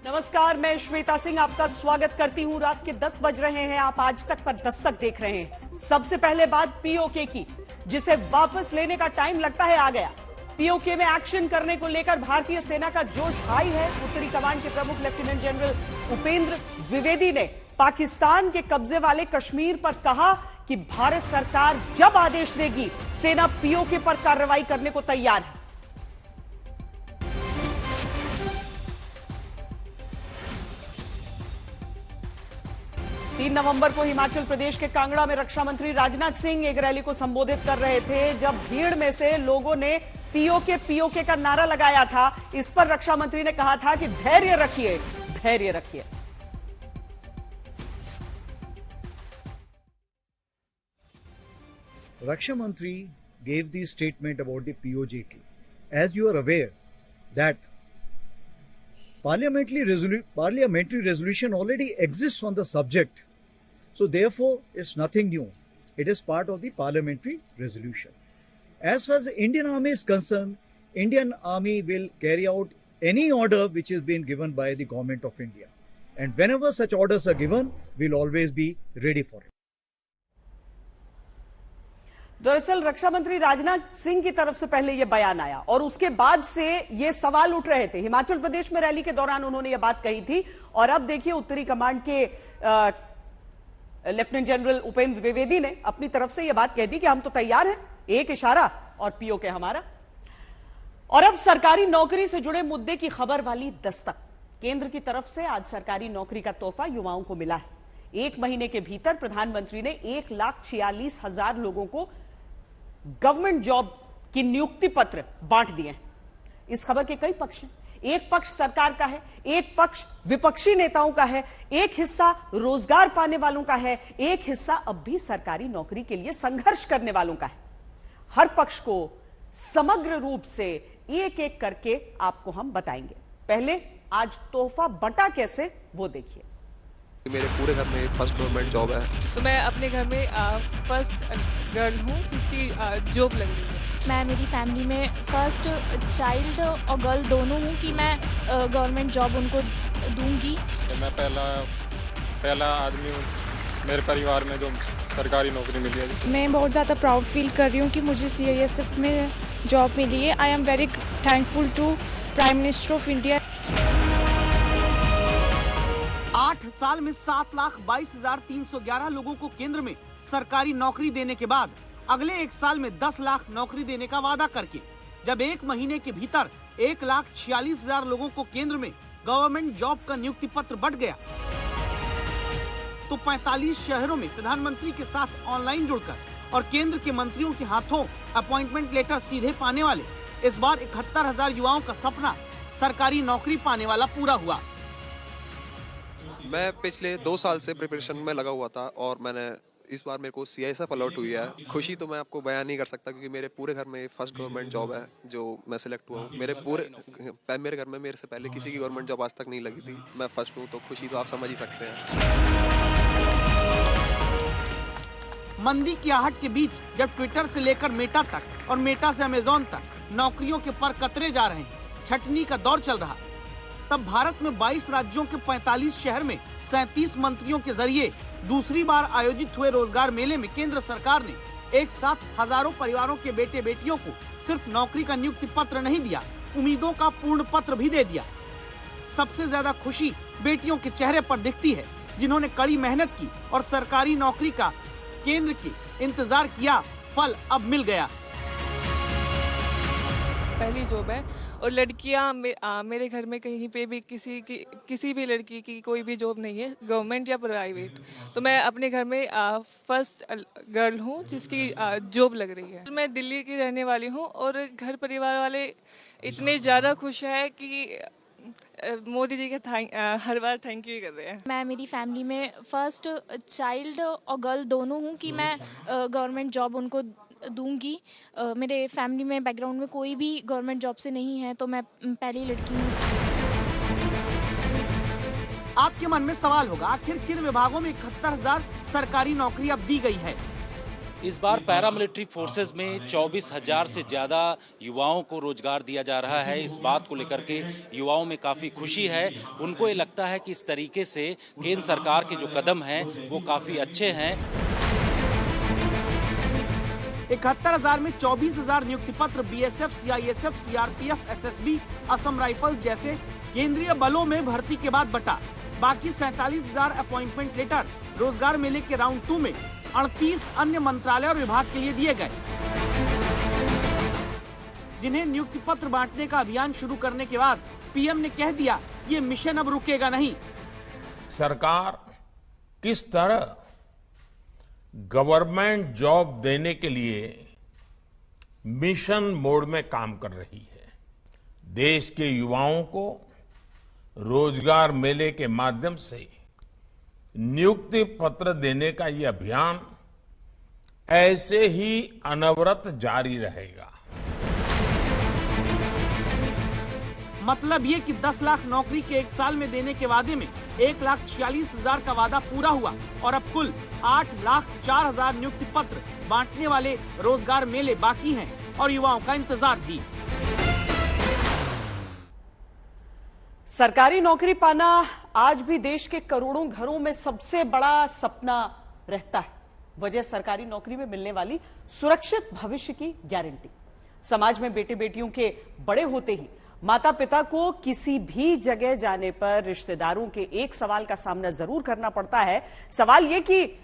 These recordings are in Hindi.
नमस्कार, मैं श्वेता सिंह आपका स्वागत करती हूं। रात के 10 बज रहे हैं। आप आज तक पर दस्तक देख रहे हैं। सबसे पहले बात पीओके की, जिसे वापस लेने का टाइम लगता है आ गया। पीओके में एक्शन करने को लेकर भारतीय सेना का जोश हाई है। उत्तरी कमांड के प्रमुख लेफ्टिनेंट जनरल उपेंद्र द्विवेदी ने पाकिस्तान के कब्जे वाले कश्मीर पर कहा कि भारत सरकार जब आदेश देगी, सेना पीओके पर कार्रवाई करने को तैयार है। तीन नवंबर को हिमाचल प्रदेश के कांगड़ा में रक्षा मंत्री राजनाथ सिंह एक रैली को संबोधित कर रहे थे, जब भीड़ में से लोगों ने पीओके का नारा लगाया था। इस पर रक्षा मंत्री ने कहा था कि धैर्य रखिए, धैर्य रखिए। Raksha Mantri gave the statement about the POJK. As you are aware that parliamentary resolution already exists on the subject, so therefore it's nothing new. It is part of the parliamentary resolution. As far as the Indian Army is concerned, Indian Army will carry out any order which is being given by the government of India. And whenever such orders are given, we'll always be ready for it. दरअसल रक्षा मंत्री राजनाथ सिंह की तरफ से पहले यह बयान आया और उसके बाद से ये सवाल उठ रहे थे। हिमाचल प्रदेश में रैली के दौरान उन्होंने यह बात कही थी और अब देखिए उत्तरी कमांड के लेफ्टिनेंट जनरल उपेंद्र द्विवेदी ने अपनी तरफ से यह बात कह दी कि हम तो तैयार हैं, एक इशारा और पीओके हमारा। और अब सरकारी नौकरी से जुड़े मुद्दे की खबर वाली दस्तक। केंद्र की तरफ से आज सरकारी नौकरी का तोहफा युवाओं को मिला है। एक महीने के भीतर प्रधानमंत्री ने 1,46,000 लोगों को गवर्नमेंट जॉब की नियुक्ति पत्र बांट दिए हैं। इस खबर के कई पक्ष हैं। एक पक्ष सरकार का है, एक पक्ष विपक्षी नेताओं का है, एक हिस्सा रोजगार पाने वालों का है, एक हिस्सा अब भी सरकारी नौकरी के लिए संघर्ष करने वालों का है। हर पक्ष को समग्र रूप से एक एक करके आपको हम बताएंगे। पहले आज तोहफा बंटा कैसे, वो देखिए। मेरे पूरे घर में फर्स्ट गवर्नमेंट जॉब है। तो मैं अपने घर में फर्स्ट गर्ल हूँ जिसकी जॉब लग रही है। मैं मेरी फैमिली में फर्स्ट चाइल्ड और गर्ल दोनों हूँ कि मैं गवर्नमेंट जॉब उनको दूंगी। मैं पहला आदमी हूँ मेरे परिवार में जो सरकारी नौकरी मिली है। मैं बहुत ज़्यादा प्राउड फील कर रही हूँ कि मुझे CISF में जॉब मिली है। I am very thankful to prime minister of India. 8 साल में 7,22,311 लोगों को केंद्र में सरकारी नौकरी देने के बाद अगले 1 साल में 10 लाख नौकरी देने का वादा करके जब 1 महीने के भीतर 1,46,000 लोगों को केंद्र में गवर्नमेंट जॉब का नियुक्ति पत्र बंट गया, तो 45 शहरों में प्रधानमंत्री के साथ ऑनलाइन जुड़कर और केंद्र के मंत्रियों के हाथों अपॉइंटमेंट लेटर सीधे पाने वाले इस बार 71,000 युवाओं का सपना सरकारी नौकरी पाने वाला पूरा हुआ। मैं पिछले 2 साल से प्रिपरेशन में लगा हुआ था और मैंने इस बार मेरे को CISF अलॉट हुई है। खुशी तो मैं आपको बयान नहीं कर सकता क्योंकि मेरे पूरे घर में फर्स्ट गवर्नमेंट जॉब है जो मैं सिलेक्ट हुआ हूँ। मेरे घर में मेरे से पहले किसी की गवर्नमेंट जॉब आज तक नहीं लगी थी। मैं फर्स्ट हूँ तो खुशी तो आप समझ ही सकते हैं। मंदी की आहट के बीच जब ट्विटर से लेकर मेटा तक और मेटा से अमेजॉन तक नौकरियों के पर कतरे जा रहे हैं, छटनी का दौर चल रहा, तब भारत में 22 राज्यों के 45 शहर में 37 मंत्रियों के जरिए दूसरी बार आयोजित हुए रोजगार मेले में केंद्र सरकार ने एक साथ हजारों परिवारों के बेटे बेटियों को सिर्फ नौकरी का नियुक्ति पत्र नहीं दिया, उम्मीदों का पूर्ण पत्र भी दे दिया। सबसे ज्यादा खुशी बेटियों के चेहरे पर दिखती है जिन्होंने कड़ी मेहनत की और सरकारी नौकरी का केंद्र के इंतजार किया, फल अब मिल गया। पहली जॉब है और लड़कियां मेरे घर में कहीं पे भी किसी भी लड़की की कोई भी जॉब नहीं है, गवर्नमेंट या प्राइवेट। तो मैं अपने घर में फर्स्ट गर्ल हूँ जिसकी जॉब लग रही है। मैं दिल्ली की रहने वाली हूँ और घर परिवार वाले इतने ज़्यादा खुश हैं कि मोदी जी का हर बार थैंक यू कर रहे हैं। मैं मेरी फैमिली में फर्स्ट चाइल्ड और गर्ल दोनों हूँ कि मैं गवर्नमेंट जॉब उनको दूंगी। मेरे फैमिली में बैकग्राउंड में कोई भी गवर्नमेंट जॉब से नहीं है, तो मैं पहली लड़की हूँ। आपके मन में सवाल होगा, आखिर किन विभागों में 71,000 सरकारी नौकरी अब दी गई है? इस बार पैरामिलिट्री फोर्सेस में 24,000 से ज़्यादा युवाओं को रोजगार दिया जा रहा है। इस बात को लेकर के युवाओं में काफ़ी खुशी है। उनको ये लगता है कि इस तरीके से केंद्र सरकार के जो कदम हैं वो काफ़ी अच्छे हैं। 71,000 में 24,000 नियुक्ति पत्र BSF, CISF, CRPF, SSB, Assam rifle जैसे केंद्रीय बलों में भर्ती के बाद बटा। बाकी 47,000 अपॉइंटमेंट लेटर रोजगार मेले के राउंड 2 में 38 अन्य मंत्रालय और विभाग के लिए दिए गए, जिन्हें नियुक्ति पत्र बांटने का अभियान शुरू करने के बाद पीएम ने कह दिया ये मिशन अब रुकेगा नहीं। सरकार किस तरह गवर्नमेंट जॉब देने के लिए मिशन मोड में काम कर रही है। देश के युवाओं को रोजगार मेले के माध्यम से नियुक्ति पत्र देने का ये अभियान ऐसे ही अनवरत जारी रहेगा। मतलब ये कि 10 लाख नौकरी के 1 साल में देने के वादे में 1,46,000 का वादा पूरा हुआ और अब कुल 8,04,000 नियुक्ति पत्र बांटने वाले रोजगार मेले बाकी हैं और युवाओं का इंतजार भी। सरकारी नौकरी पाना आज भी देश के करोड़ों घरों में सबसे बड़ा सपना रहता है। वजह सरकारी नौकरी में मिलने वाली सुरक्षित भविष्य की गारंटी। समाज में बेटे बेटियों के बड़े होते ही माता पिता को किसी भी जगह जाने पर रिश्तेदारों के एक सवाल का सामना जरूर करना पड़ता है। सवाल यह कि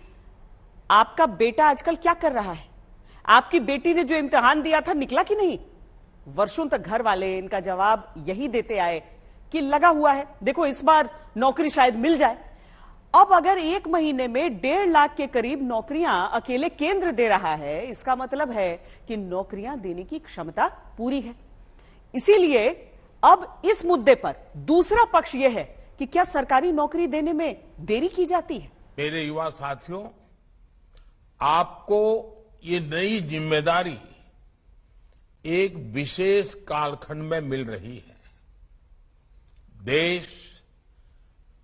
आपका बेटा आजकल क्या कर रहा है, आपकी बेटी ने जो इम्तिहान दिया था निकला कि नहीं। वर्षों तक घर वाले इनका जवाब यही देते आए कि लगा हुआ है, देखो इस बार नौकरी शायद मिल जाए। अब अगर 1 महीने में 1.5 लाख के करीब नौकरियां अकेले केंद्र दे रहा है, इसका मतलब है कि नौकरियां देने की क्षमता पूरी है। इसीलिए अब इस मुद्दे पर दूसरा पक्ष यह है कि क्या सरकारी नौकरी देने में देरी की जाती है। मेरे युवा साथियों, आपको ये नई जिम्मेदारी एक विशेष कालखंड में मिल रही है। देश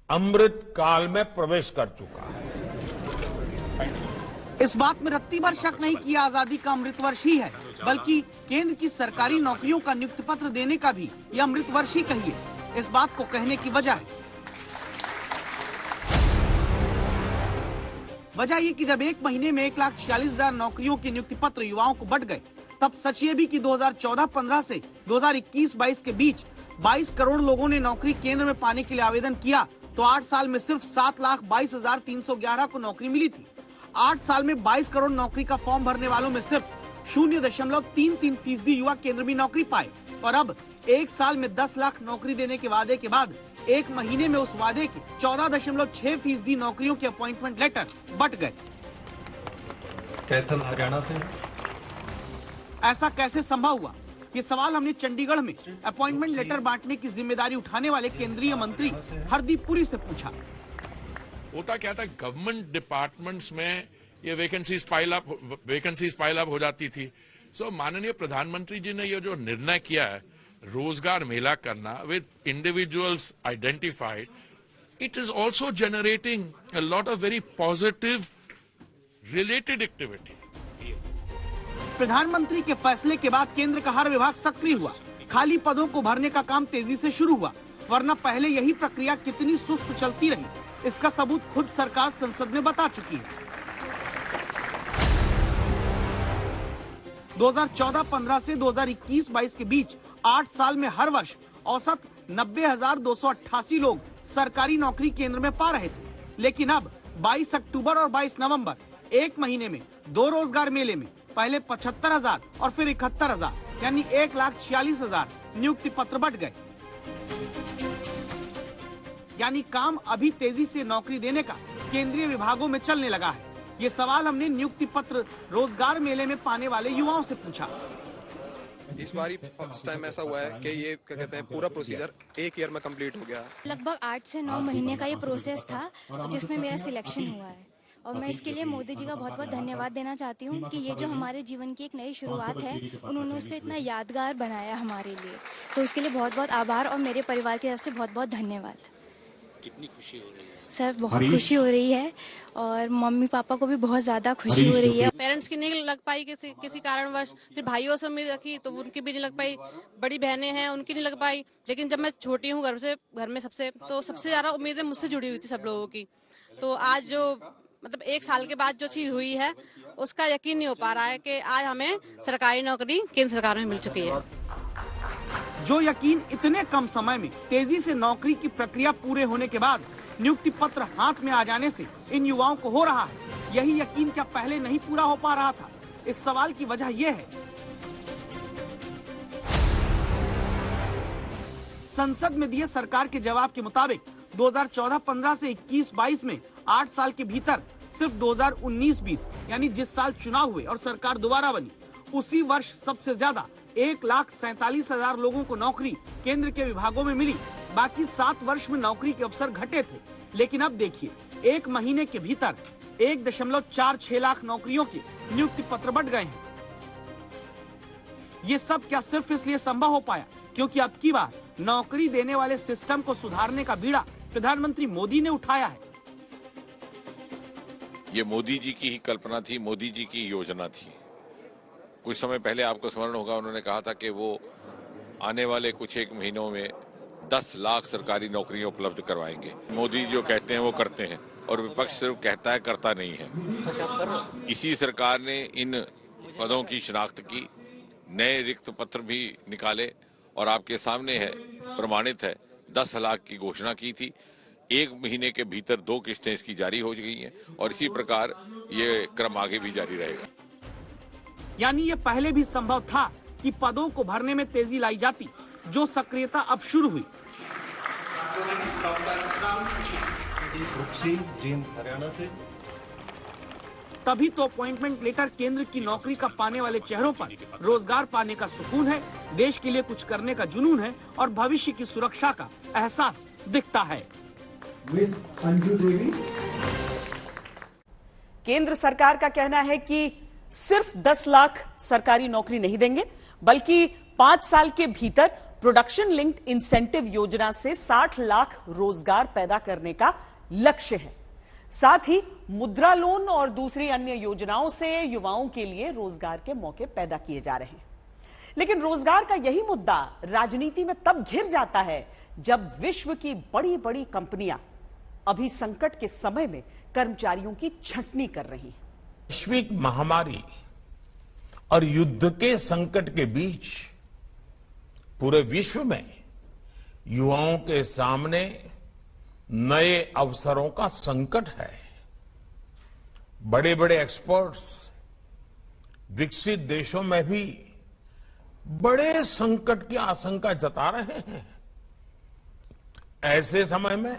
अमृत काल में प्रवेश कर चुका है। इस बात में रत्ती भर शक नहीं कि आजादी का अमृत वर्ष ही है, बल्कि केंद्र की सरकारी नौकरियों का नियुक्ति पत्र देने का भी यह अमृत वर्ष ही कहिए। इस बात को कहने की वजह ये कि जब 1 महीने में 1,46,000 नौकरियों के नियुक्ति पत्र युवाओं को बंट गए, तब सच ये भी कि 2014-15 से 2021-22 के बीच 22 करोड़ लोगों ने नौकरी केंद्र में पाने के लिए आवेदन किया, तो 8 साल में सिर्फ 7,22,311 को नौकरी मिली थी। 8 साल में 22 करोड़ नौकरी का फॉर्म भरने वालों में सिर्फ 0.33% युवा केंद्र में नौकरी पाए। और अब 1 साल में 10 लाख नौकरी देने के वादे के बाद 1 महीने में उस वादे के 14.6% नौकरियों के अपॉइंटमेंट लेटर बंट गए। कैथल हरियाणा से ऐसा कैसे संभव हुआ, ये सवाल हमने चंडीगढ़ में अपॉइंटमेंट लेटर बांटने की जिम्मेदारी उठाने वाले केंद्रीय मंत्री हरदीप पुरी से पूछा। होता क्या था, गवर्नमेंट डिपार्टमेंट्स में ये वैकेंसीज पाइल अप हो जाती थी। सो माननीय प्रधानमंत्री जी ने ये जो निर्णय किया है रोजगार मेला करना with individuals identified, it is also generating a lot of very positive related activity. प्रधानमंत्री के फैसले के बाद केंद्र का हर विभाग सक्रिय हुआ। खाली पदों को भरने का काम तेजी से शुरू हुआ, वरना पहले यही प्रक्रिया कितनी सुस्त चलती रही, इसका सबूत खुद सरकार संसद में बता चुकी है। 2014-15 से 2021-22 के बीच 8 साल में हर वर्ष औसत 90,288 लोग सरकारी नौकरी केंद्र में पा रहे थे। लेकिन अब 22 अक्टूबर और 22 नवंबर 1 महीने में 2 रोजगार मेले में पहले 75,000 और फिर 71,000 यानी 1,46,000 नियुक्ति पत्र बंट गए। यानी काम अभी तेजी से नौकरी देने का केंद्रीय विभागों में चलने लगा है। ये सवाल हमने नियुक्ति पत्र रोजगार मेले में पाने वाले युवाओं से पूछा। इस बार फर्स्ट टाइम ऐसा हुआ है कि ये क्या कहते हैं पूरा प्रोसीजर 1 ईयर में कंप्लीट हो गया। लगभग 8 से 9 महीने का ये प्रोसेस था जिसमें मेरा सिलेक्शन हुआ है और मैं इसके लिए मोदी जी का बहुत बहुत धन्यवाद देना चाहती हूँ कि ये जो हमारे जीवन की एक नई शुरुआत है उन्होंने उसको इतना यादगार बनाया हमारे लिए, तो उसके लिए बहुत बहुत आभार और मेरे परिवार की तरफ से बहुत बहुत धन्यवाद। कितनी खुशी हो रही है? सर बहुत खुशी हो रही है और मम्मी पापा को भी बहुत ज्यादा खुशी हो रही है। पेरेंट्स की नहीं लग पाई किसी कारणवश, फिर भाइयों से उम्मीद रखी तो उनकी भी नहीं लग पाई, बड़ी बहनें हैं उनकी नहीं लग पाई, लेकिन जब मैं छोटी हूँ घर में सबसे ज्यादा उम्मीदें मुझसे जुड़ी हुई थी सब लोगों की। तो आज जो मतलब 1 साल के बाद जो चीज हुई है उसका यकीन नहीं हो पा रहा है कि आज हमें सरकारी नौकरी केंद्र सरकार में मिल चुकी है। जो यकीन इतने कम समय में तेजी से नौकरी की प्रक्रिया पूरे होने के बाद नियुक्ति पत्र हाथ में आ जाने से इन युवाओं को हो रहा है, यही यकीन क्या पहले नहीं पूरा हो पा रहा था? इस सवाल की वजह यह है, संसद में दिए सरकार के जवाब के मुताबिक 2014-15 से 21-22 में 8 साल के भीतर सिर्फ 2019-20 यानी जिस साल चुनाव हुए और सरकार दोबारा बनी, उसी वर्ष सबसे ज्यादा 1,47,000 लोगों को नौकरी केंद्र के विभागों में मिली। बाकी 7 वर्ष में नौकरी के अवसर घटे थे। लेकिन अब देखिए, 1 महीने के भीतर 1.46 लाख नौकरियों के नियुक्ति पत्र बंट गए हैं। ये सब क्या सिर्फ इसलिए संभव हो पाया क्योंकि अब की बार नौकरी देने वाले सिस्टम को सुधारने का बीड़ा प्रधानमंत्री मोदी ने उठाया है। ये मोदी जी की ही कल्पना थी, मोदी जी की योजना थी। कुछ समय पहले आपको स्मरण होगा, उन्होंने कहा था कि वो आने वाले कुछ 1 महीनों में 10 लाख सरकारी नौकरियां उपलब्ध करवाएंगे। मोदी जो कहते हैं वो करते हैं और विपक्ष सिर्फ कहता है, करता नहीं है। इसी सरकार ने इन पदों की शिनाख्त की, नए रिक्त पत्र भी निकाले और आपके सामने है, प्रमाणित है, 10 लाख की घोषणा की थी। 1 महीने के भीतर 2 किस्तें इसकी जारी हो गई हैं और इसी प्रकार ये क्रम आगे भी जारी रहेगा। यानी ये पहले भी संभव था कि पदों को भरने में तेजी लाई जाती, जो सक्रियता अब शुरू हुई। तभी तो अपॉइंटमेंट लेकर केंद्र की नौकरी का पाने वाले चेहरों पर रोजगार पाने का सुकून है, देश के लिए कुछ करने का जुनून है और भविष्य की सुरक्षा का एहसास दिखता है। केंद्र सरकार का कहना है कि सिर्फ 10 लाख सरकारी नौकरी नहीं देंगे, बल्कि 5 साल के भीतर प्रोडक्शन लिंक्ड इंसेंटिव योजना से 60 लाख रोजगार पैदा करने का लक्ष्य है। साथ ही मुद्रा लोन और दूसरी अन्य योजनाओं से युवाओं के लिए रोजगार के मौके पैदा किए जा रहे हैं। लेकिन रोजगार का यही मुद्दा राजनीति में तब घिर जाता है जब विश्व की बड़ी बड़ी कंपनियां अभी संकट के समय में कर्मचारियों की छंटनी कर रही हैं। वैश्विक महामारी और युद्ध के संकट के बीच पूरे विश्व में युवाओं के सामने नए अवसरों का संकट है। बड़े बड़े एक्सपर्ट्स विकसित देशों में भी बड़े संकट की आशंका जता रहे हैं। ऐसे समय में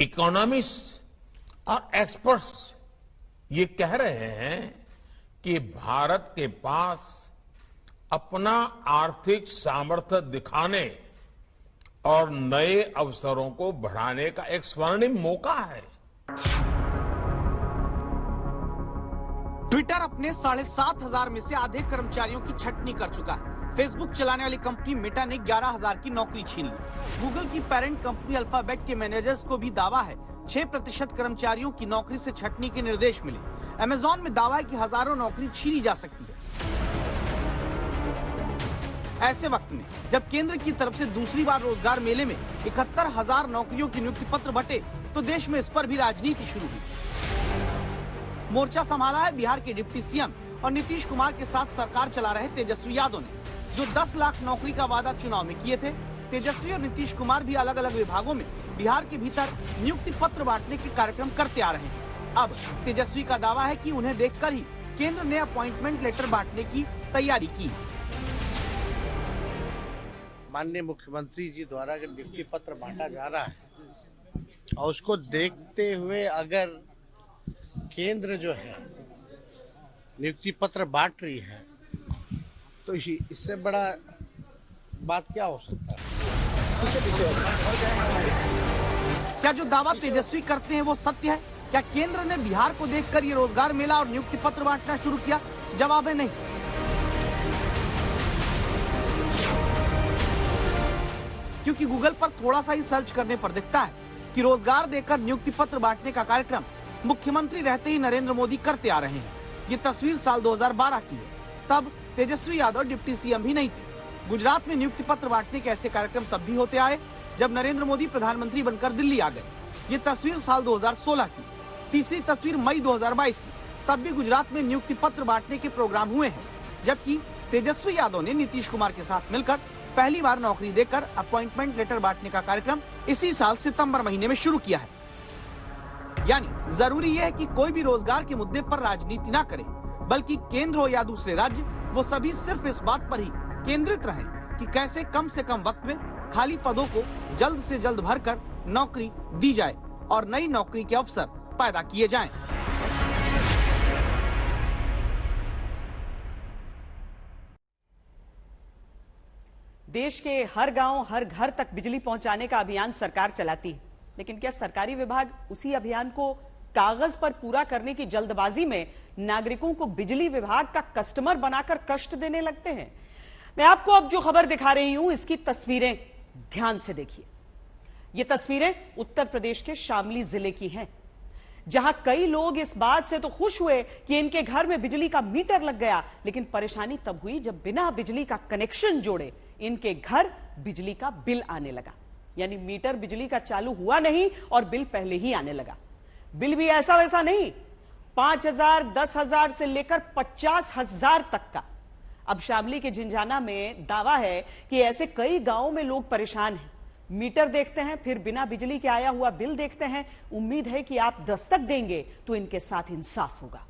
इकोनॉमिस्ट और एक्सपर्ट्स ये कह रहे हैं कि भारत के पास अपना आर्थिक सामर्थ्य दिखाने और नए अवसरों को बढ़ाने का एक स्वर्णिम मौका है। ट्विटर अपने 7,500 में से आधे कर्मचारियों की छंटनी कर चुका है। फेसबुक चलाने वाली कंपनी मेटा ने 11,000 की नौकरी छीन ली। गूगल की पेरेंट कंपनी अल्फाबेट के मैनेजर्स को भी दावा है 6% कर्मचारियों की नौकरी से छंटनी के निर्देश मिले। अमेजॉन में दावा है कि हजारों नौकरी छीनी जा सकती है। ऐसे वक्त में जब केंद्र की तरफ से दूसरी बार रोजगार मेले में 71,000 नौकरियों की नियुक्ति पत्र बटे, तो देश में इस पर भी राजनीति शुरू हुई। मोर्चा संभाला है बिहार के डिप्टी सीएम और नीतीश कुमार के साथ सरकार चला रहे तेजस्वी यादव ने, जो 10 लाख नौकरी का वादा चुनाव में किए थे। तेजस्वी और नीतीश कुमार भी अलग अलग विभागों में बिहार के भीतर नियुक्ति पत्र बांटने के कार्यक्रम करते आ रहे हैं। अब तेजस्वी का दावा है कि उन्हें देखकर ही केंद्र ने अपॉइंटमेंट लेटर बांटने की तैयारी की। माननीय मुख्यमंत्री जी द्वारा अगर नियुक्ति पत्र बांटा जा रहा है और उसको देखते हुए अगर केंद्र जो है नियुक्ति पत्र बांट रही है, तो इससे बड़ा बात क्या हो सकता है? क्या जो दावा तेजस्वी करते हैं वो सत्य है? क्या केंद्र ने बिहार को देखकर ये रोजगार मेला और नियुक्ति पत्र बांटना शुरू किया? जवाब है नहीं। क्योंकि गूगल पर थोड़ा सा ही सर्च करने पर दिखता है कि रोजगार देकर नियुक्ति पत्र बांटने का कार्यक्रम मुख्यमंत्री रहते ही नरेंद्र मोदी करते आ रहे हैं। ये तस्वीर साल 2012 की है। तब तेजस्वी यादव डिप्टी सीएम भी नहीं थे। गुजरात में नियुक्ति पत्र बांटने के ऐसे कार्यक्रम तब भी होते आए जब नरेंद्र मोदी प्रधानमंत्री बनकर दिल्ली आ गए। ये तस्वीर साल 2016 की। तीसरी तस्वीर मई 2022 की। तब भी गुजरात में नियुक्ति पत्र बांटने के प्रोग्राम हुए हैं, जबकि तेजस्वी यादव ने नीतीश कुमार के साथ मिलकर पहली बार नौकरी देकर अपॉइंटमेंट लेटर बांटने का कार्यक्रम इसी साल सितंबर महीने में शुरू किया है। यानी जरूरी यह है कि कोई भी रोजगार के मुद्दे पर राजनीति न करे, बल्कि केंद्र हो या दूसरे राज्य, वो सभी सिर्फ इस बात पर ही केंद्रित रहें कि कैसे कम से कम वक्त में खाली पदों को जल्द से जल्द भरकर नौकरी दी जाए और नई नौकरी के अवसर पैदा किए जाएं। देश के हर गांव, हर घर तक बिजली पहुंचाने का अभियान सरकार चलाती है, लेकिन क्या सरकारी विभाग उसी अभियान को कागज पर पूरा करने की जल्दबाजी में नागरिकों को बिजली विभाग का कस्टमर बनाकर कष्ट देने लगते हैं? मैं आपको अब जो खबर दिखा रही हूं, इसकी तस्वीरें ध्यान से देखिए। ये तस्वीरें उत्तर प्रदेश के शामली जिले की हैं, जहां कई लोग इस बात से तो खुश हुए कि इनके घर में बिजली का मीटर लग गया, लेकिन परेशानी तब हुई जब बिना बिजली का कनेक्शन जोड़े इनके घर बिजली का बिल आने लगा। यानी मीटर बिजली का चालू हुआ नहीं और बिल पहले ही आने लगा। बिल भी ऐसा वैसा नहीं, 5,000, 10,000 से लेकर 50,000 तक का। अब शामली के झिंझाना में दावा है कि ऐसे कई गांवों में लोग परेशान हैं। मीटर देखते हैं, फिर बिना बिजली के आया हुआ बिल देखते हैं। उम्मीद है कि आप दस्तक देंगे तो इनके साथ इंसाफ होगा।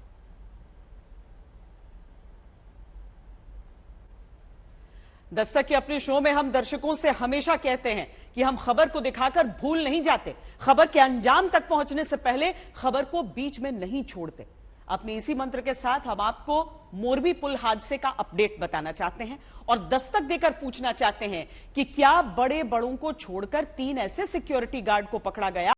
दस्तक के अपने शो में हम दर्शकों से हमेशा कहते हैं कि हम खबर को दिखाकर भूल नहीं जाते, खबर के अंजाम तक पहुंचने से पहले खबर को बीच में नहीं छोड़ते। अपने इसी मंत्र के साथ हम आपको मोरबी पुल हादसे का अपडेट बताना चाहते हैं और दस्तक देकर पूछना चाहते हैं कि क्या बड़े बड़ों को छोड़कर 3 ऐसे सिक्योरिटी गार्ड को पकड़ा गया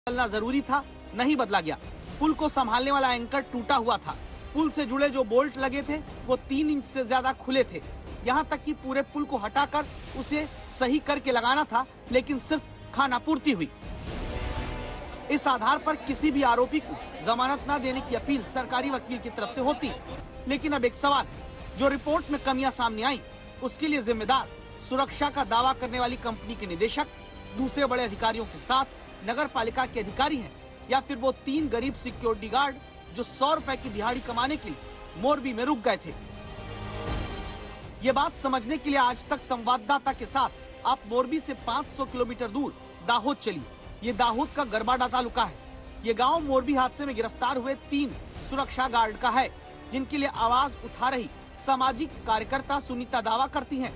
बदलना जरूरी था, नहीं बदला गया। पुल को संभालने वाला एंकर टूटा हुआ था। पुल से जुड़े जो बोल्ट लगे थे वो 3 इंच से ज्यादा खुले थे। यहाँ तक कि पूरे पुल को हटाकर उसे सही करके लगाना था, लेकिन सिर्फ खानापूर्ति हुई। इस आधार पर किसी भी आरोपी को जमानत न देने की अपील सरकारी वकील की तरफ से होती। लेकिन अब एक सवाल, जो रिपोर्ट में कमियां सामने आई, उसके लिए जिम्मेदार सुरक्षा का दावा करने वाली कंपनी के निदेशक, दूसरे बड़े अधिकारियों के साथ नगर पालिका के अधिकारी हैं, या फिर वो 3 गरीब सिक्योरिटी गार्ड जो 100 रुपए की दिहाड़ी कमाने के लिए मोरबी में रुक गए थे? ये बात समझने के लिए आज तक संवाददाता के साथ आप मोरबी से 500 किलोमीटर दूर दाहोद चलिए। ये दाहोद का गरबाडा तालुका है। ये गांव मोरबी हादसे में गिरफ्तार हुए 3 सुरक्षा गार्ड का है, जिनके लिए आवाज उठा रही सामाजिक कार्यकर्ता सुनीता दावा करती हैं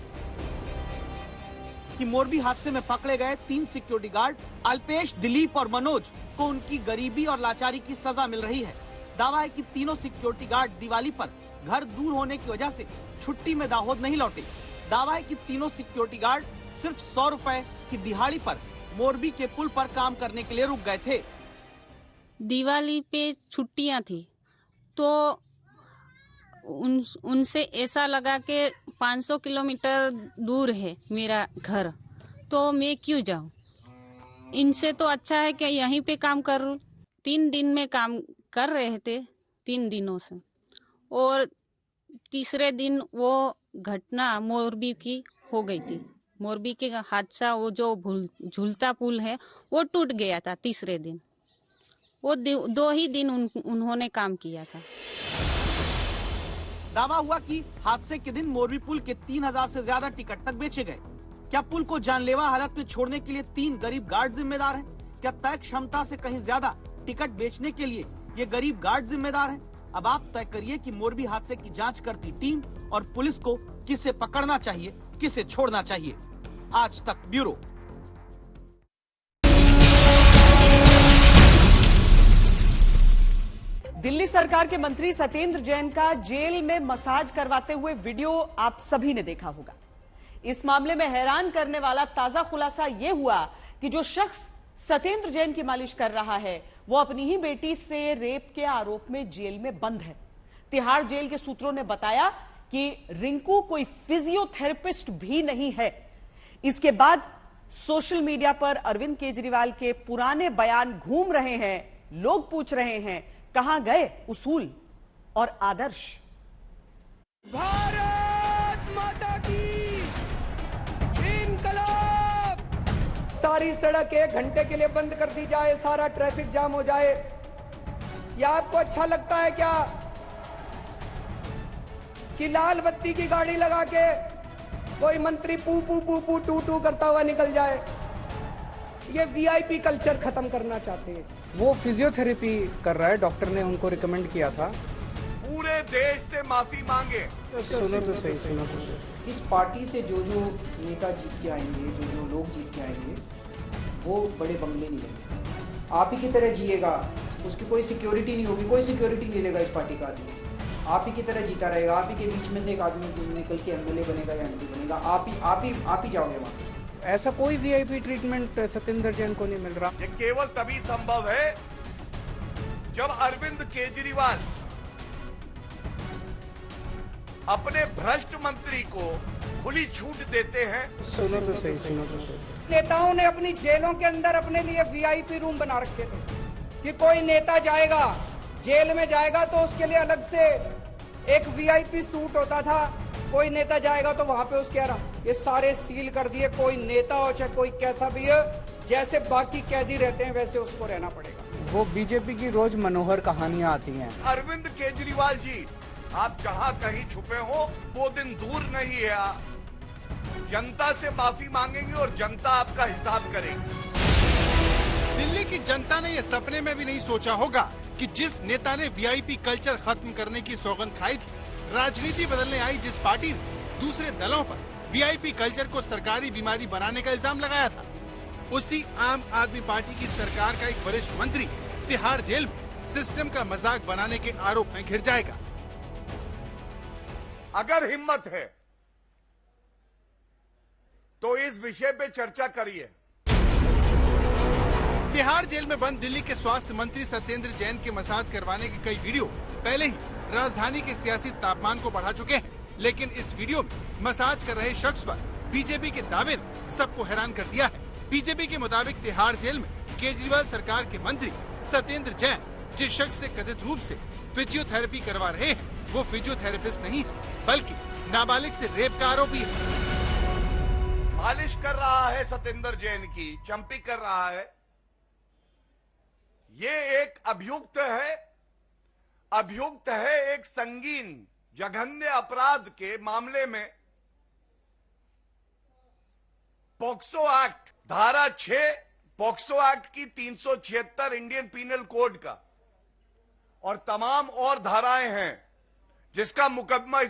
कि मोरबी हादसे में पकड़े गए 3 सिक्योरिटी गार्ड अल्पेश, दिलीप और मनोज को उनकी गरीबी और लाचारी की सजा मिल रही है। दावा है कि तीनों सिक्योरिटी गार्ड दिवाली पर घर दूर होने की वजह से छुट्टी में दाहोद नहीं लौटे। दावा है कि तीनों सिक्योरिटी गार्ड सिर्फ 100 रुपए की दिहाड़ी पर मोरबी के पुल पर काम करने के लिए रुक गए थे। दिवाली पे छुट्टियां थी तो उनसे ऐसा लगा कि 500 किलोमीटर दूर है मेरा घर, तो मैं क्यों जाऊं। इनसे तो अच्छा है कि यहीं पे काम करूं। 3 दिन में काम कर रहे थे, 3 दिनों से, और तीसरे दिन वो घटना मोरबी की हो गई थी। मोरबी के हादसा, वो जो झूलता पुल है वो टूट गया था तीसरे दिन। वो 2 ही दिन उन्होंने काम किया था। दावा हुआ कि हादसे के दिन मोरबी पुल के 3000 से ज्यादा टिकट तक बेचे गए। क्या पुल को जानलेवा हालत में छोड़ने के लिए 3 गरीब गार्ड जिम्मेदार हैं? क्या तय क्षमता से कहीं ज्यादा टिकट बेचने के लिए ये गरीब गार्ड जिम्मेदार हैं? अब आप तय करिए कि मोरबी हादसे की जांच करती टीम और पुलिस को किसे पकड़ना चाहिए, किसे छोड़ना चाहिए। आज तक ब्यूरो। दिल्ली सरकार के मंत्री सत्येंद्र जैन का जेल में मसाज करवाते हुए वीडियो आप सभी ने देखा होगा। इस मामले में हैरान करने वाला ताजा खुलासा यह हुआ कि जो शख्स सत्येंद्र जैन की मालिश कर रहा है वो अपनी ही बेटी से रेप के आरोप में जेल में बंद है। तिहाड़ जेल के सूत्रों ने बताया कि रिंकू कोई फिजियोथेरेपिस्ट भी नहीं है। इसके बाद सोशल मीडिया पर अरविंद केजरीवाल के पुराने बयान घूम रहे हैं। लोग पूछ रहे हैं कहां गए उसूल और आदर्श। भारत माता की इनकलाब। सारी सड़क 1 घंटे के लिए बंद कर दी जाए, सारा ट्रैफिक जाम हो जाए। क्या आपको अच्छा लगता है क्या कि लाल बत्ती की गाड़ी लगा के कोई मंत्री पू पू पू पू टू टू करता हुआ निकल जाए? ये वीआईपी कल्चर खत्म करना चाहते हैं। वो फिजियोथेरेपी कर रहा है, डॉक्टर ने उनको रिकमेंड किया था। पूरे देश से माफी मांगे। सुनो तो सही, सुनो तो सही। इस पार्टी से जो नेता जीत के आएंगे, जो लोग जीत के आएंगे, वो बड़े बंगले नहीं लेंगे। आप ही की तरह जिएगा, उसकी कोई सिक्योरिटी नहीं होगी, कोई सिक्योरिटी नहीं लेगा इस पार्टी का आदमी। आप ही की तरह जीता रहेगा। आप ही के बीच में से एक आदमी निकल के एमएलए बनेगा या एमपी बनेगा। आप ही जाओगे वहाँ। ऐसा कोई वीआईपी ट्रीटमेंट सत्येंद्र जैन को नहीं मिल रहा। ये केवल तभी संभव है जब अरविंद केजरीवाल अपने भ्रष्ट मंत्री को खुली छूट देते हैं। सुनो तो सही, सुनो तो सही। नेताओं ने अपनी जेलों के अंदर अपने लिए वीआईपी रूम बना रखे थे कि कोई नेता जाएगा जेल में जाएगा तो उसके लिए अलग से एक वीआईपी सूट होता था। कोई नेता जाएगा तो वहां पे उसके ये सारे सील कर दिए। कोई नेता हो चाहे कोई कैसा भी हो, जैसे बाकी कैदी रहते हैं वैसे उसको रहना पड़ेगा। वो बीजेपी की रोज मनोहर कहानियां आती हैं। अरविंद केजरीवाल जी, आप जहां कहीं छुपे हो वो दिन दूर नहीं है। जनता से माफी मांगेंगे और जनता आपका हिसाब करेगी। दिल्ली की जनता ने ये सपने में भी नहीं सोचा होगा कि जिस नेता ने वीआईपी कल्चर खत्म करने की सौगंध खाई थी, राजनीति बदलने आई जिस पार्टी ने दूसरे दलों पर वीआईपी कल्चर को सरकारी बीमारी बनाने का इल्जाम लगाया था, उसी आम आदमी पार्टी की सरकार का एक वरिष्ठ मंत्री तिहाड़ जेल में सिस्टम का मजाक बनाने के आरोप में घिर जाएगा। अगर हिम्मत है तो इस विषय पे चर्चा करिए। तिहाड़ जेल में बंद दिल्ली के स्वास्थ्य मंत्री सत्येंद्र जैन के मसाज करवाने के कई वीडियो पहले ही राजधानी के सियासी तापमान को बढ़ा चुके हैं, लेकिन इस वीडियो में मसाज कर रहे शख्स पर बीजेपी के दावे ने सबको हैरान कर दिया है। बीजेपी के मुताबिक तिहाड़ जेल में केजरीवाल सरकार के मंत्री सत्येंद्र जैन जिस शख्स से कथित रूप से फिजियोथेरेपी करवा रहे हैं, वो फिजियोथेरेपिस्ट नहीं बल्कि नाबालिग से रेप का आरोपी है। मालिश कर रहा है सत्येंद्र जैन की, चंपी कर रहा है। ये एक अभियुक्त है एक संगीन जघन्य अपराध के मामले में। पॉक्सो एक्ट धारा 6 पॉक्सो एक्ट की 376 इंडियन पीनल कोड का और तमाम और धाराएं हैं जिसका मुकदमा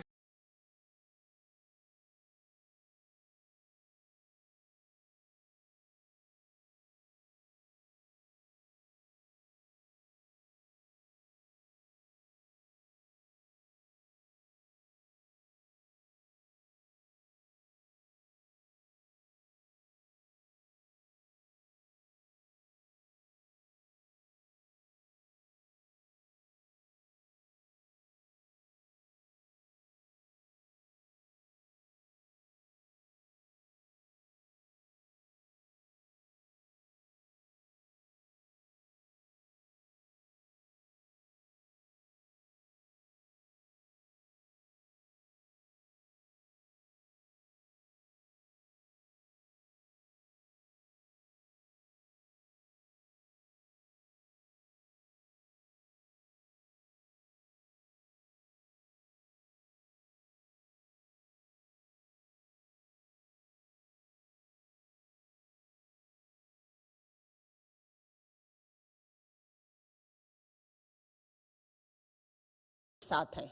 साथ हैं।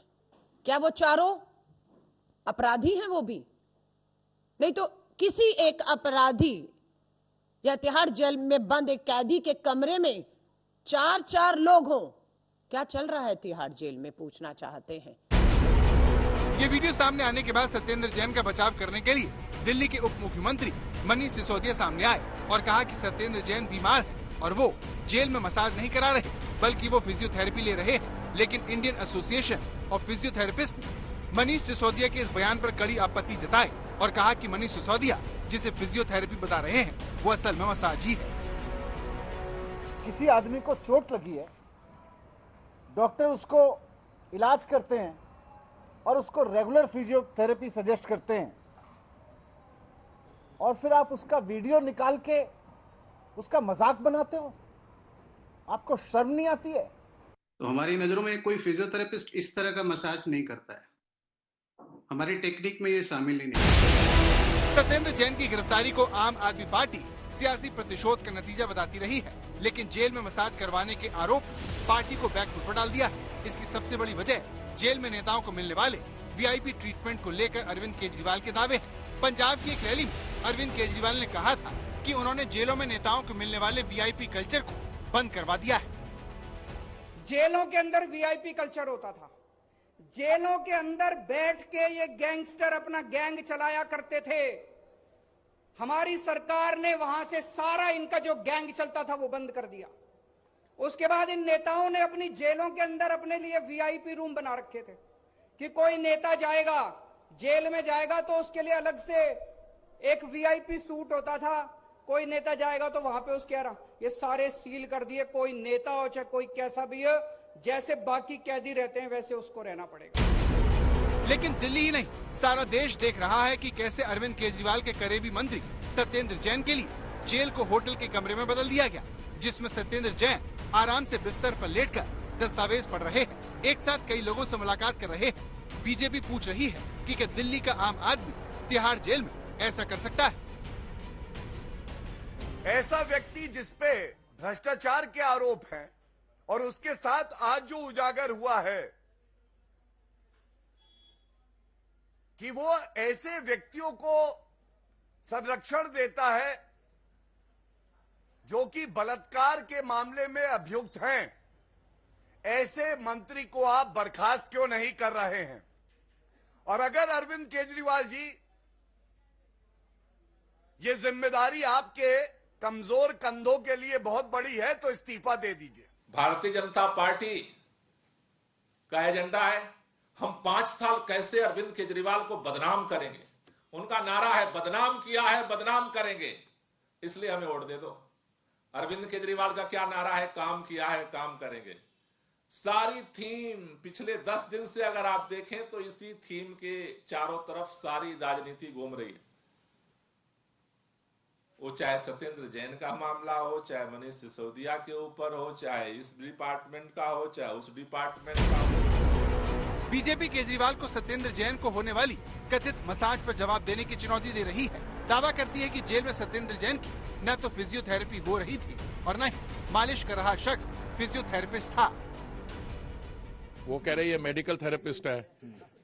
क्या वो चारों अपराधी हैं? वो भी नहीं तो किसी एक अपराधी या तिहाड़ जेल में बंद एक कैदी के कमरे में 4 लोग हों। क्या चल रहा है तिहाड़ जेल में, पूछना चाहते हैं। ये वीडियो सामने आने के बाद सत्येंद्र जैन का बचाव करने के लिए दिल्ली के उप मुख्यमंत्री मनीष सिसोदिया सामने आए और कहा कि सत्येंद्र जैन बीमार है और वो जेल में मसाज नहीं करा रहे बल्कि वो फिजियोथेरेपी ले रहे हैं। लेकिन इंडियन एसोसिएशन ऑफ फिजियोथेरेपिस्ट ने मनीष सिसोदिया के इस बयान पर कड़ी आपत्ति जताई और कहा कि मनीष सिसोदिया जिसे फिजियोथेरेपी बता रहे हैं वो असल में मसाज ही है। किसी आदमी को चोट लगी है, डॉक्टर उसको इलाज करते हैं और उसको रेगुलर फिजियोथेरेपी सजेस्ट करते हैं और फिर आप उसका वीडियो निकाल के उसका मजाक बनाते हो। आपको शर्म नहीं आती है? तो हमारी नजरों में कोई फिजियोथेरेपिस्ट इस तरह का मसाज नहीं करता है, हमारी टेक्निक में ये शामिल ही नहीं। सत्येंद्र जैन की गिरफ्तारी को आम आदमी पार्टी सियासी प्रतिशोध का नतीजा बताती रही है, लेकिन जेल में मसाज करवाने के आरोप पार्टी को बैकफुट पर डाल दिया है। इसकी सबसे बड़ी वजह जेल में नेताओं को मिलने वाले वीआईपी ट्रीटमेंट को लेकर अरविंद केजरीवाल के दावे हैं। पंजाब की एक रैली में अरविंद केजरीवाल ने कहा था कि उन्होंने जेलों में नेताओं को मिलने वाले वीआईपी कल्चर को बंद करवा दिया है। जेलों के अंदर वीआईपी कल्चर होता था, जेलों के अंदर बैठ के ये गैंगस्टर अपना गैंग चलाया करते थे। हमारी सरकार ने वहां से सारा इनका जो गैंग चलता था वो बंद कर दिया। उसके बाद इन नेताओं ने अपनी जेलों के अंदर अपने लिए वीआईपी रूम बना रखे थे कि कोई नेता जाएगा, जेल में जाएगा तो उसके लिए अलग से एक वीआईपी सूट होता था। कोई नेता जाएगा तो वहां पे उसके ये सारे सील कर दिए। कोई नेता हो चाहे कोई कैसा भी हो, जैसे बाकी कैदी रहते हैं वैसे उसको रहना पड़ेगा। लेकिन दिल्ली ही नहीं, सारा देश देख रहा है कि कैसे अरविंद केजरीवाल के करीबी मंत्री सत्येंद्र जैन के लिए जेल को होटल के कमरे में बदल दिया गया, जिसमें सत्येंद्र जैन आराम से बिस्तर पर लेटकर दस्तावेज पढ़ रहे हैं, एक साथ कई लोगों से मुलाकात कर रहे हैं। बीजेपी पूछ रही है कि क्या दिल्ली का आम आदमी तिहाड़ जेल में ऐसा कर सकता है? ऐसा व्यक्ति जिसपे भ्रष्टाचार के आरोप हैं और उसके साथ आज जो उजागर हुआ है कि वो ऐसे व्यक्तियों को संरक्षण देता है जो कि बलात्कार के मामले में अभियुक्त हैं, ऐसे मंत्री को आप बर्खास्त क्यों नहीं कर रहे हैं? और अगर अरविंद केजरीवाल जी ये जिम्मेदारी आपके कमजोर कंधों के लिए बहुत बड़ी है तो इस्तीफा दे दीजिए। भारतीय जनता पार्टी का एजेंडा है हम 5 साल कैसे अरविंद केजरीवाल को बदनाम करेंगे। उनका नारा है बदनाम किया है बदनाम करेंगे, इसलिए हमें वोट दे दो। अरविंद केजरीवाल का क्या नारा है? काम किया है काम करेंगे। सारी थीम पिछले 10 दिन से अगर आप देखें तो इसी थीम के चारों तरफ सारी राजनीति घूम रही है। वो चाहे सत्येंद्र जैन का मामला हो, चाहे मनीष सिसोदिया के ऊपर हो, चाहे इस डिपार्टमेंट का हो, चाहे उस डिपार्टमेंट का हो। बीजेपी केजरीवाल को सत्येंद्र जैन को होने वाली कथित मसाज पर जवाब देने की चुनौती दे रही है। दावा करती है कि जेल में सत्येंद्र जैन की न तो फिजियोथेरेपी हो रही थी और न ही मालिश कर रहा शख्स फिजियोथेरेपिस्ट था। वो कह रही है मेडिकल थेरेपिस्ट है,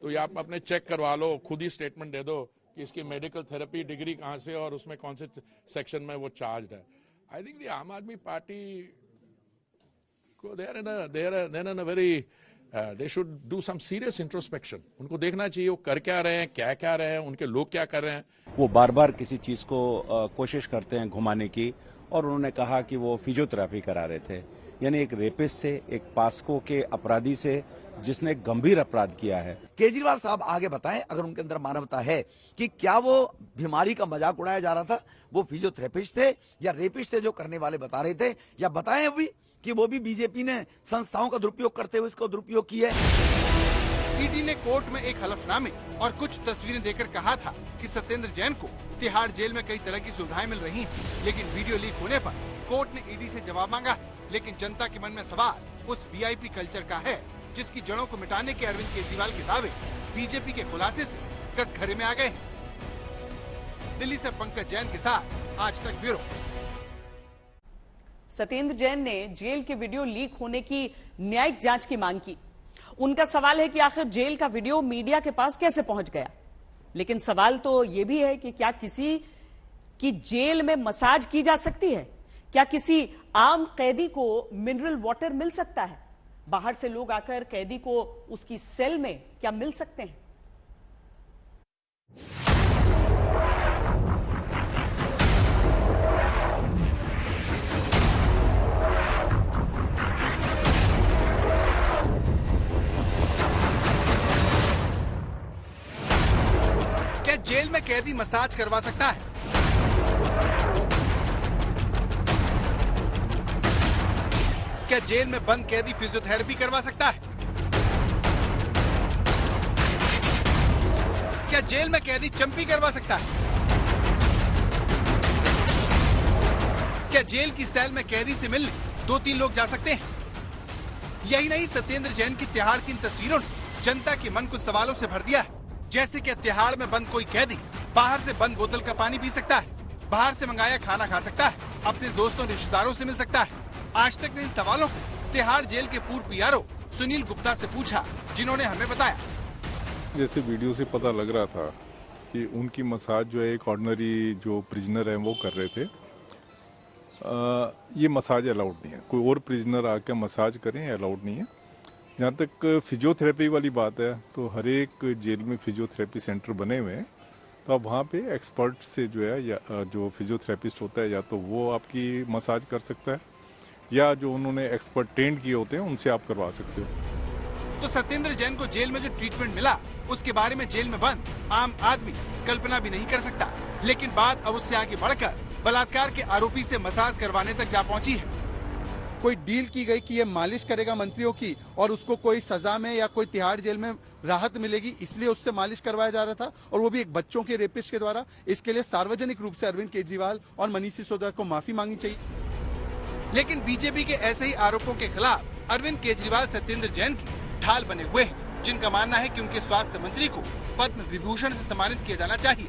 तो ये आप अपने चेक करवा लो, खुद ही स्टेटमेंट दे दो कि इसकी मेडिकल थेरेपी डिग्री कहाँ से और उसमें कौन से सेक्शन में वो चार्ज है। आई थिंक आम आदमी पार्टी को they should do some serious introspection. उनको देखना चाहिए वो कर क्या रहे हैं, क्या रहे हैं, उनके लोग क्या कर रहे हैं। वो बार बार किसी चीज को कोशिश करते हैं घुमाने की, और उन्होंने कहा कि वो फिजियोथेरेपी करा रहे थे। यानी एक रेपिस्ट से, एक पास्को के अपराधी से जिसने गंभीर अपराध किया है। केजरीवाल साहब आगे बताएं, अगर उनके अंदर मानवता है, कि क्या वो बीमारी का मजाक उड़ाया जा रहा था, वो फिजियोथेरेपिस्ट थे या रेपिस्ट थे जो करने वाले बता रहे थे, या बताएं अभी कि वो भी बीजेपी ने संस्थाओं का दुरुपयोग करते हुए इसको दुरुपयोग किया है। ईडी ने कोर्ट में एक हलफनामे और कुछ तस्वीरें देकर कहा था कि सत्येंद्र जैन को तिहाड़ जेल में कई तरह की सुविधाएं मिल रही हैं, लेकिन वीडियो लीक होने पर कोर्ट ने ईडी से जवाब मांगा। लेकिन जनता के मन में सवाल उस वीआईपी कल्चर का है जिसकी जड़ों को मिटाने के अरविंद केजरीवाल के दावे बीजेपी के खुलासे से कटघरे में आ गए हैं। दिल्ली से पंकज जैन के साथ आज तक ब्यूरो। सत्येंद्र जैन ने जेल के वीडियो लीक होने की न्यायिक जांच की मांग की उनका सवाल है कि आखिर जेल का वीडियो मीडिया के पास कैसे पहुंच गया। लेकिन सवाल तो यह भी है कि क्या किसी की जेल में मसाज की जा सकती है? क्या किसी आम कैदी को मिनरल वाटर मिल सकता है? बाहर से लोग आकर कैदी को उसकी सेल में क्या मिल सकते हैं? क्या जेल में कैदी मसाज करवा सकता है? क्या जेल में बंद कैदी फिजियोथेरेपी करवा सकता है? क्या जेल में कैदी चंपी करवा सकता है? क्या जेल की सेल में कैदी से मिलने 2-3 लोग जा सकते हैं? यही नहीं, सत्येंद्र जैन की तिहाड़ की इन तस्वीरों ने जनता के मन को सवालों से भर दिया है। जैसे कि तिहाड़ में बंद कोई कैदी बाहर से बंद बोतल का पानी पी सकता है, बाहर से मंगाया खाना खा सकता है, अपने दोस्तों रिश्तेदारों से मिल सकता है। आज तक ने इन सवालों को तिहाड़ जेल के पूर्व पीआरओ सुनील गुप्ता से पूछा, जिन्होंने हमें बताया। जैसे वीडियो से पता लग रहा था कि उनकी मसाज जो है एक ऑर्डिनरी जो प्रिजनर है वो कर रहे थे। ये मसाज अलाउड नहीं है, कोई और प्रिजनर आके मसाज करें अलाउड नहीं है। जहाँ तक फिजियोथेरेपी वाली बात है तो हर एक जेल में फिजियोथेरेपी सेंटर बने हुए हैं, तो आप वहाँ पे एक्सपर्ट से जो है या जो फिजियोथेरेपिस्ट होता है या तो वो आपकी मसाज कर सकता है या जो उन्होंने एक्सपर्ट ट्रेंड किए होते हैं उनसे आप करवा सकते हो। तो सत्येंद्र जैन को जेल में जो ट्रीटमेंट मिला उसके बारे में जेल में बंद आम आदमी कल्पना भी नहीं कर सकता। लेकिन बात अब उससे आगे बढ़कर बलात्कार के आरोपी से मसाज करवाने तक जा पहुंची है। कोई डील की गई कि ये मालिश करेगा मंत्रियों की और उसको कोई सजा में या कोई तिहाड़ जेल में राहत मिलेगी, इसलिए उससे मालिश करवाया जा रहा था, और वो भी एक बच्चों के रेपिस्ट के द्वारा। इसके लिए सार्वजनिक रूप से अरविंद केजरीवाल और मनीष सिसोदिया को माफी मांगनी चाहिए। लेकिन बीजेपी के ऐसे ही आरोपों के खिलाफ अरविंद केजरीवाल सत्येंद्र जैन की ढाल बने हुए हैं, जिनका मानना है कि उनके स्वास्थ्य मंत्री को पद्म विभूषण से सम्मानित किया जाना चाहिए।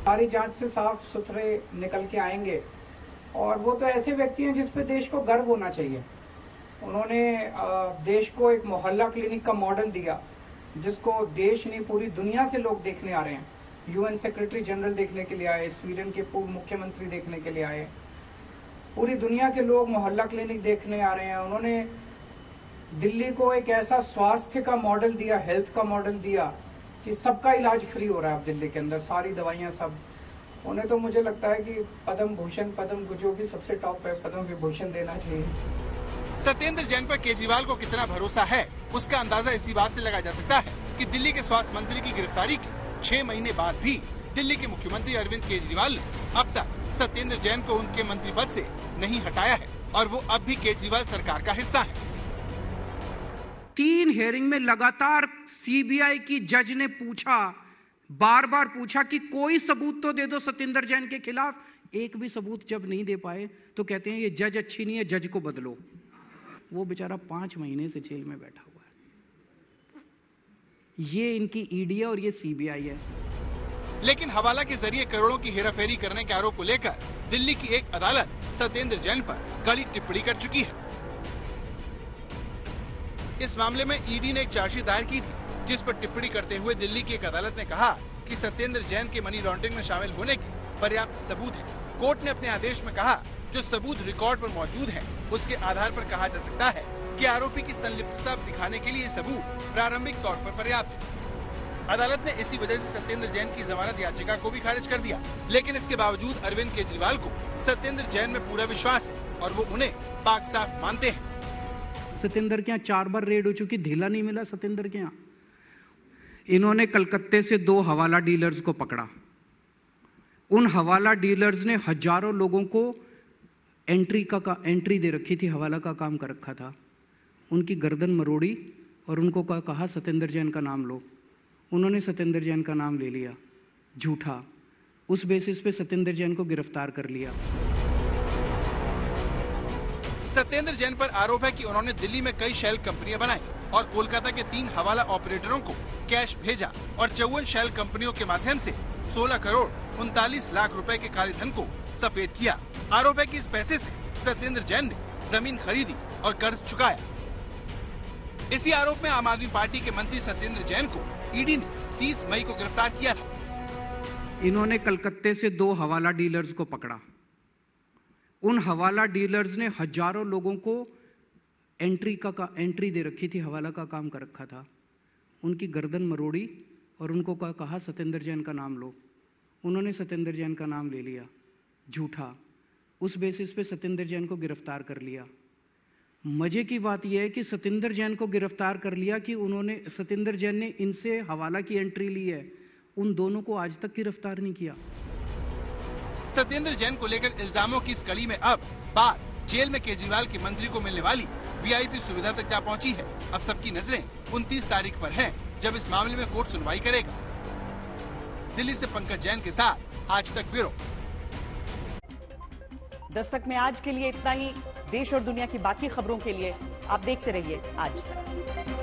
सारी जांच से साफ सुथरे निकल के आएंगे और वो तो ऐसे व्यक्ति हैं जिस पे देश को गर्व होना चाहिए। उन्होंने देश को एक मोहल्ला क्लिनिक का मॉडल दिया, जिसको देश नहीं पूरी दुनिया से लोग देखने आ रहे हैं। यूएन सेक्रेटरी जनरल देखने के लिए आए, स्वीडन के पूर्व मुख्यमंत्री देखने के लिए आए, पूरी दुनिया के लोग मोहल्ला क्लिनिक देखने आ रहे हैं। उन्होंने दिल्ली को एक ऐसा स्वास्थ्य का मॉडल दिया, हेल्थ का मॉडल दिया कि सबका इलाज फ्री हो रहा है अब दिल्ली के अंदर, सारी दवाइयां सब। उन्हें तो मुझे लगता है कि पद्म भूषण, पद्म जो भी सबसे टॉप है, पद्म विभूषण देना चाहिए। सत्येंद्र जैन पर केजरीवाल को कितना भरोसा है, उसका अंदाजा इसी बात से लगाया जा सकता है कि दिल्ली के स्वास्थ्य मंत्री की गिरफ्तारी के 6 महीने बाद भी दिल्ली के मुख्यमंत्री अरविंद केजरीवाल ने अब तक सत्येंद्र जैन को उनके मंत्री पद से नहीं हटाया है और वो अब भी केजरीवाल सरकार का हिस्सा है। 3 हियरिंग में लगातार सीबीआई की जज ने पूछा, बार बार पूछा कि कोई सबूत तो दे दो सत्येंद्र जैन के खिलाफ। एक भी सबूत जब नहीं दे पाए तो कहते हैं ये जज अच्छी नहीं है, जज को बदलो। वो बेचारा 5 महीने से जेल में बैठा हुआ है। ये इनकी ईडी है और ये सीबीआई है। लेकिन हवाला के जरिए करोड़ों की हेराफेरी करने के आरोप को लेकर दिल्ली की एक अदालत सत्येंद्र जैन पर कड़ी टिप्पणी कर चुकी है। इस मामले में ईडी ने एक चार्जशीट दायर की थी, जिस पर टिप्पणी करते हुए दिल्ली की एक अदालत ने कहा कि सत्येंद्र जैन के मनी लॉन्ड्रिंग में शामिल होने के पर्याप्त सबूत है। कोर्ट ने अपने आदेश में कहा, जो सबूत रिकॉर्ड पर मौजूद हैं, उसके आधार पर कहा जा सकता है कि आरोपी की संलिप्तता दिखाने के लिए सबूत प्रारंभिक तौर पर पर्याप्त है। अदालत ने इसी वजह से सत्येंद्र जैन की जमानत याचिका को भी खारिज कर दिया। लेकिन इसके बावजूद अरविंद केजरीवाल को सत्येंद्र जैन में पूरा विश्वास है और वो उन्हें पाक साफ मानते हैं। सत्येंद्र के यहाँ 4 बार रेड हो चुकी, ढीला नहीं मिला सत्येंद्र के यहाँ। इन्होंने कलकत्ते से 2 हवाला डीलर्स को पकड़ा। उन हवाला डीलर्स ने हजारों लोगों को एंट्री दे रखी थी, हवाला का काम कर रखा था। उनकी गर्दन मरोड़ी और उनको कहा सत्येंद्र जैन का नाम लो। उन्होंने सत्येंद्र जैन का नाम ले लिया झूठा। उस बेसिस पे सत्येंद्र जैन को गिरफ्तार कर लिया। सत्येंद्र जैन पर आरोप है कि उन्होंने दिल्ली में कई शेल कंपनियां बनाई और कोलकाता के 3 हवाला ऑपरेटरों को कैश भेजा और 54 शेल कंपनियों के माध्यम से 16 करोड़ 39 लाख रुपए के काले धन को सफेद किया। आरोप है कि इस पैसे से सत्येंद्र जैन ने जमीन खरीदी और कर्ज चुकाया। इसी आरोप में आम आदमी पार्टी के मंत्री सत्येंद्र जैन को ईडी ने 30 मई को गिरफ्तार किया था। इन्होंने कलकत्ते से 2 हवाला डीलर्स को पकड़ा। उन हवाला डीलर्स ने हजारों लोगों को एंट्री दे रखी थी, हवाला का काम कर रखा था। उनकी गर्दन मरोड़ी और उनको कहा सत्येंद्र जैन का नाम लो। उन्होंने सत्येंद्र जैन का नाम ले लिया झूठा। उस बेसिस पे सत्येंद्र जैन को गिरफ्तार कर लिया। मजे की बात यह है कि सत्येंद्र जैन को गिरफ्तार कर लिया कि सत्येंद्र जैन ने इनसे हवाला की एंट्री ली है। उन दोनों को आज तक गिरफ्तार नहीं किया। सत्येंद्र जैन को लेकर इल्जामों की इस कड़ी में अब बात जेल में केजरीवाल के मंत्री को मिलने वाली वीआईपी सुविधा तक जा पहुंची है। अब सबकी नजरें 29 तारीख पर हैं, जब इस मामले में कोर्ट सुनवाई करेगा। दिल्ली से पंकज जैन के साथ आज तक ब्यूरो। दस्तक में आज के लिए इतना ही। देश और दुनिया की बाकी खबरों के लिए आप देखते रहिए आज तक।